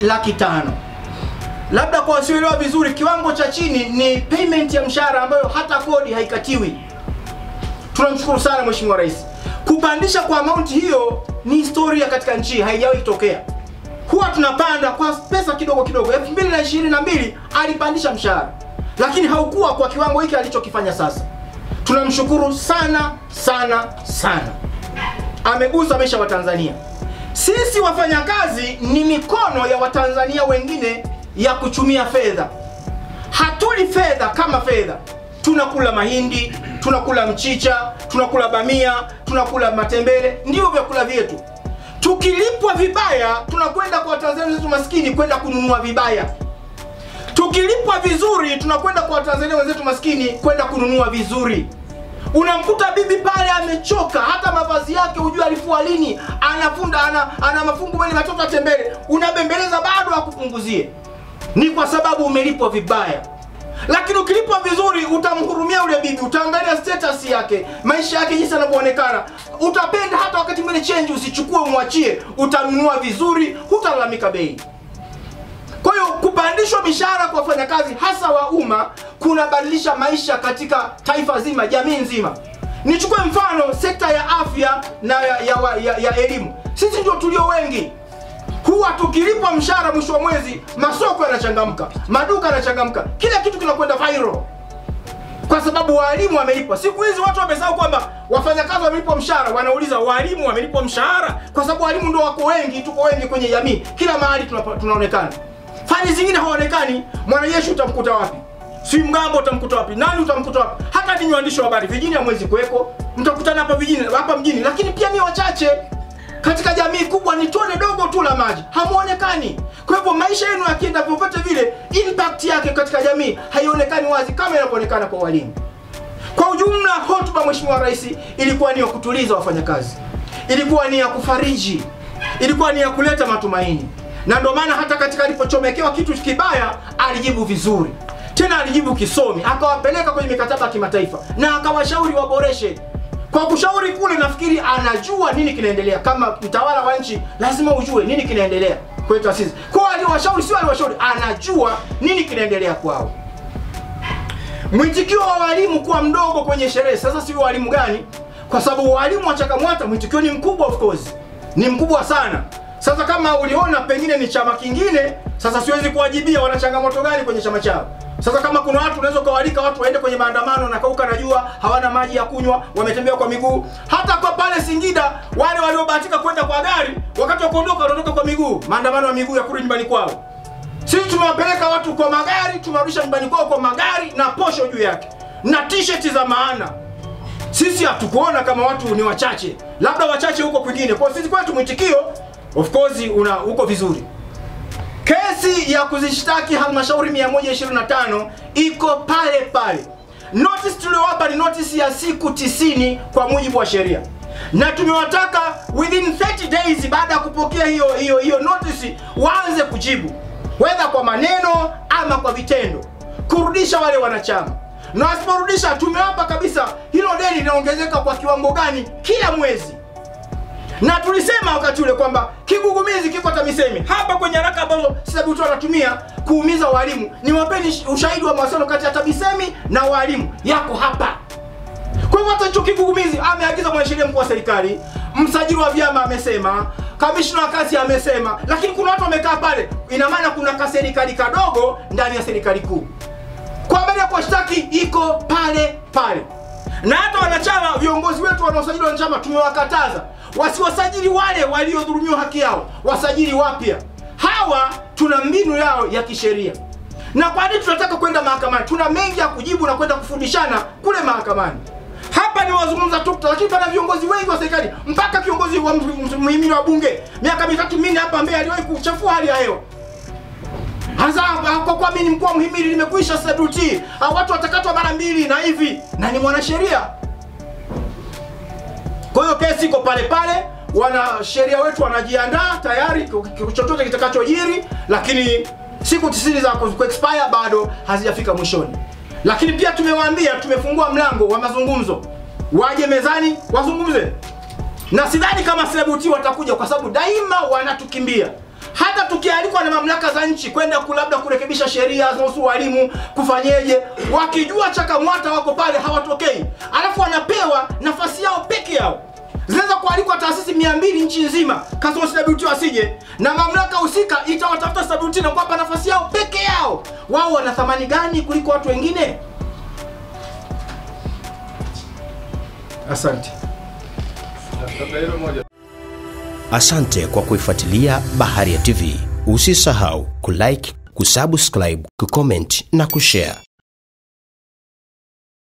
500,000. Labda kwa wasioelewa vizuri, kiwango cha chini ni payment ya mshahara ambayo hata kodi haikatiwi. Tunamshukuru sana Mheshimiwa Rais. Kupandisha kwa amount hiyo ni historia katika nchi, haijawahi kutokea. Huwa tunapanda kwa pesa kidogo kidogo. 2022 alipandisha mshahara, lakini haukuwa kwa kiwango hiki alichokifanya sasa. Tunamshukuru sana sana sana. Amegusa maisha wa Tanzania. Sisi wafanyakazi ni mikono ya Watanzania wengine ya kuchumia fedha. Hatuli fedha kama fedha. Tunakula mahindi, tunakula mchicha, tunakula bamia, tunakula matembele, ndio vyakula vyetu. Tukilipwa vibaya, tunakwenda kwa Watanzania wetu maskini kwenda kununua vibaya. Tukilipwa vizuri, tunakwenda kwa Watanzania wenzetu maskini kwenda kununua vizuri. Unamkuta bibi pale amechoka, hata mavazi yake hujua alifua lini, anafunda ana mafungu mengi watoto atembele, unabembeleza bado akupunguzie. Ni kwa sababu umelipwa vibaya. Lakini ukilipwa vizuri, utamhurumia ule bibi, utaangalia status yake, maisha yake jinsi yanavyoonekana. Utapenda hata wakati mwingine change usichukue umwachie, utanunua vizuri, hutalalamika bei. Kwa hiyo kupandishwa mishahara kwa wafanyakazi hasa wa umma kunabadilisha maisha katika taifa zima, jamii nzima. Nichukue mfano sekta ya afya na ya elimu. Sisi ndio tulio wengi. Huwa tukilipwa mshahara mwisho wa mwezi, masoko yanachangamka, maduka yanachangamka, kila kitu kinakwenda viral. Kwa sababu walimu wamelipwa. Siku hizi watu wamesahau kwamba wafanyakazi wamelipwa mshahara, wanauliza walimu wamelipwa mshahara, kwa sababu walimu ndio wako wengi, tuko wengi kwenye jamii. Kila mahali tunaonekana. Fani zingine haonekani. Mwanajeshi utamkuta wapi? Si mgambo utamkuta wapi? Nani utamkuta wapi? Hata ni waandishi wa habari vijijini hamwezi kuweko. Mtakutana hapa vijijini, hapa mjini, lakini pia ni wachache. Katika jamii kubwa ni tone dogo tu la maji, hamuonekani. Kwa hivyo maisha yenu yakienda popote vile, impact yake katika jamii haionekani wazi kama inapoonekana kwa walimu. Kwa ujumla, hotuba Mheshimiwa Rais ilikuwa ni ya kutuliza wafanyakazi, ilikuwa ni ya kufariji, ilikuwa ni ya kuleta matumaini. Na ndio maana hata katika alipochomekewa kitu kibaya alijibu vizuri. Tena alijibu kisomi, akawapeleka kwenye mikataba ya kimataifa na akawashauri waboreshe. Kwa kushauri kule, nafikiri anajua nini kinaendelea. Kama mtawala wa nchi lazima ujue nini kinaendelea kwa taasisi. Kwa aliwashauri, sio aliwashauri, anajua nini kinaendelea kwao. Mwitikio wa walimu kuwa mdogo kwenye sherehe. Sasa si walimu gani? Kwa sababu walimu wa Chakamwata mwitikio ni mkubwa, of course. Ni mkubwa sana. Sasa kama uliona pengine ni chama kingine, sasa siwezi kuwajibia wana changamoto gani kwenye chama chao. Sasa kama kuna watu unaweza kuwalika watu waende kwenye maandamano na kauka na jua, hawana maji ya kunywa, wametembea kwa miguu. Hata kwa pale Singida wale waliobahatika kwenda kwa gari, wakati wa kuondoka wanaondoka kwa miguu, maandamano ya miguu ya kurudi nyumbani kwao. Sisi tumewapeleka watu kwa magari, tumarudisha nyumbani kwao kwa magari na posho juu yake na t-shirt za maana. Sisi hatukuona kama watu ni wachache, labda wachache huko kwingine. Kwa sisi kwetu mwitikio of course uko vizuri. Kesi ya kuzishtaki halmashauri 125 iko pale pale. Notice tuliowapa ni notice ya siku 90 kwa mujibu wa sheria. Na tumewataka within 30 days baada ya kupokea hiyo notice waanze kujibu, whether kwa maneno ama kwa vitendo, kurudisha wale wanachama. Na wasiporudisha, tumewapa kabisa hilo deni linaongezeka kwa kiwango gani kila mwezi. Na tulisema wakati ule kwamba kigugumizi kiko TAMISEMI. Hapa kwenye haraka ambazo Sababutu wanatumia kuumiza walimu, ni wapeni ushahidi wa mawasiliano kati ya TAMISEMI na walimu yako hapa. Kwa hivyo hata hicho kigugumizi ameagiza mwanasheria mkuu wa serikali, msajili wa vyama amesema, kamishna wa kazi amesema, lakini kuna watu wamekaa pale. Ina maana kuna kaserikali kadogo ndani ya serikali kuu. Kwa habari ya kushtaki iko pale pale. Na hata wanachama, viongozi wetu wanaosajili wanachama tumewakataza wasiwasajili wale waliodhulumiwa haki yao, wasajili wapya. Hawa tuna mbinu yao ya kisheria. Na kwa nini tunataka kwenda mahakamani? Tuna mengi ya kujibu na kwenda kufundishana kule mahakamani. Hapa ni wazungumza tu, lakini pana viongozi wengi wa serikali, mpaka kiongozi wa muhimili wa bunge miaka 3 hapa Mbeya aliwahi kuchafua hali ya hewa. Hasa kwa mimi mkuu wa muhimili nimekuisha Sababutu, watu watakatwa mara 2 na hivi, na ni mwanasheria. Kwa hiyo kesi iko pale pale, wanasheria wetu wanajiandaa tayari chochote kitakachojiri, lakini siku 90 za ku-expire bado hazijafika mwishoni. Lakini pia tumewaambia, tumefungua mlango wa mazungumzo. Waje mezani wazungumze. Na sidhani kama Sababutu watakuja kwa sababu daima wanatukimbia. Hata tukialikwa na mamlaka za nchi kwenda labda kurekebisha sheria zinazohusu walimu, kufanyeje, wakijua CHAKAMWATA wako pale hawatokei, alafu wanapewa nafasi yao peke yao. Zinaweza kualikwa taasisi 200 nchi nzima, kasoro CWT wasije, na mamlaka husika itawatafuta CWT na kuwapa nafasi yao peke yao. Wao wana thamani gani kuliko watu wengine? Asante. Asante kwa kuifuatilia Baharia TV. Usisahau kulike, kusubscribe, kucomment na kushare.